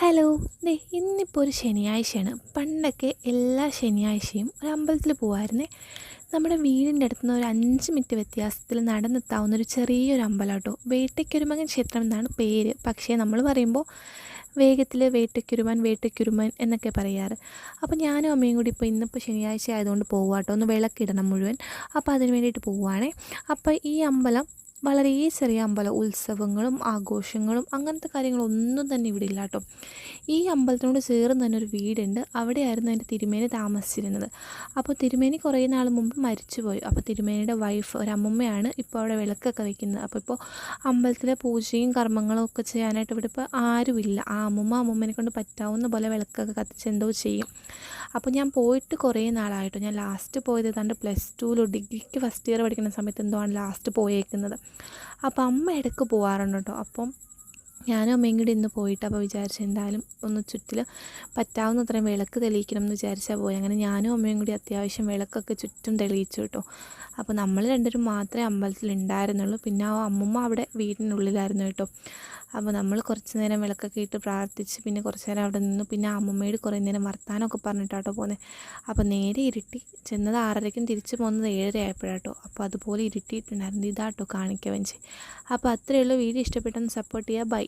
Hello. ഇന്നിപ്പോൾ ഒരു ശനിയാഴ്ചയാണ്. പണ്ടൊക്കെ എല്ലാ ശനിയാഴ്ചയും ഒരു അമ്പലത്തിൽ പോകുമായിരുന്നേ. നമ്മുടെ വീടിൻ്റെ അടുത്തുനിന്ന് ഒരു 5 മിനിറ്റ് വ്യത്യാസത്തിൽ നടന്നെത്താവുന്ന ഒരു ചെറിയൊരു അമ്പലം കേട്ടോ. വേട്ടയ്ക്കൊരുമകൻ ക്ഷേത്രം എന്നാണ് പേര്. പക്ഷേ നമ്മൾ പറയുമ്പോൾ വേഗത്തിൽ വേട്ടയ്ക്കൊരുമൻ എന്നൊക്കെ പറയാറ്. അപ്പോൾ ഞാനും അമ്മയും കൂടി ഇന്നിപ്പോൾ ശനിയാഴ്ച ആയതുകൊണ്ട് പോവുക കേട്ടോ. ഒന്ന് വിളക്കിടണം മുഴുവൻ. അപ്പോൾ അതിന് വേണ്ടിയിട്ട് പോവുകയാണേ. അപ്പോൾ ഈ അമ്പലം വളരെ ചെറിയ അമ്പലം. ഉത്സവങ്ങളും ആഘോഷങ്ങളും അങ്ങനത്തെ കാര്യങ്ങളൊന്നും തന്നെ ഇവിടെ ഇല്ല കേട്ടോ. ഈ അമ്പലത്തിനോട് ചേർന്ന് തന്നെ ഒരു വീടുണ്ട്. അവിടെയായിരുന്നു എൻ്റെ തിരുമേനി താമസിച്ചിരുന്നത്. അപ്പോൾ തിരുമേനി കുറേ നാൾ മുമ്പ് മരിച്ചുപോയി. അപ്പോൾ തിരുമേനിയുടെ വൈഫ് ഒരമ്മമ്മയാണ് ഇപ്പോൾ അവിടെ വിളക്കൊക്കെ വയ്ക്കുന്നത്. അപ്പോൾ ഇപ്പോൾ അമ്പലത്തിലെ പൂജയും കർമ്മങ്ങളും ഒക്കെ ചെയ്യാനായിട്ട് ഇവിടെ ഇപ്പോൾ ആരുമില്ല. ആ അമ്മമ്മേനെ കൊണ്ട് പറ്റാവുന്ന പോലെ വിളക്കൊക്കെ കത്തിച്ച് എന്തോ ചെയ്യും. അപ്പോൾ ഞാൻ പോയിട്ട് കുറേ നാളായിട്ടോ. ഞാൻ ലാസ്റ്റ് പോയത് ഏതാണ്ട് +2 ഡിഗ്രിക്ക് ഫസ്റ്റ് ഇയർ പഠിക്കുന്ന സമയത്ത് എന്തോ ആണ് ലാസ്റ്റ് പോയേക്കുന്നത്. അപ്പോൾ അമ്മ ഇടയ്ക്ക് പോകാറുണ്ട് കേട്ടോ. അപ്പം ഞാനും അമ്മയും കൂടി ഇന്ന് പോയിട്ട് അപ്പോൾ വിചാരിച്ചു എന്തായാലും ഒന്ന് ചുറ്റിലും പറ്റാവുന്നത്രയും വിളക്ക് തെളിയിക്കണം എന്ന് വിചാരിച്ചാൽ പോയി. അങ്ങനെ ഞാനും അമ്മയും കൂടി അത്യാവശ്യം വിളക്കൊക്കെ ചുറ്റും തെളിയിച്ചു കേട്ടോ. അപ്പോൾ നമ്മൾ രണ്ടുപേരും മാത്രമേ അമ്പലത്തിൽ ഉണ്ടായിരുന്നുള്ളൂ. പിന്നെ ആ അമ്മമ്മ അവിടെ വീടിനുള്ളിലായിരുന്നു കേട്ടോ. അപ്പോൾ നമ്മൾ കുറച്ച് നേരം വിളക്കൊക്കെ ഇട്ട് പ്രാർത്ഥിച്ച് പിന്നെ കുറച്ച് നേരം അവിടെ നിന്നു. പിന്നെ അമ്മമ്മയോട് കുറേ നേരം വർത്താനമൊക്കെ പറഞ്ഞിട്ടാട്ടോ പോകുന്നത്. അപ്പോൾ നേരെ ഇരുട്ടി. ചെന്നത് 6:30-ക്കും തിരിച്ച് പോകുന്നത് 7:30 ആയപ്പോഴാട്ടോ. അപ്പോൾ അതുപോലെ ഇരുട്ടിയിട്ടുണ്ടായിരുന്നു. ഇതാട്ടോ കാണിക്ക വഞ്ചി. അപ്പോൾ അത്രയേ ഉള്ളൂ. വീഡിയോ ഇഷ്ടപ്പെട്ടെന്ന് സപ്പോർട്ട് ചെയ്യുക. ബൈ.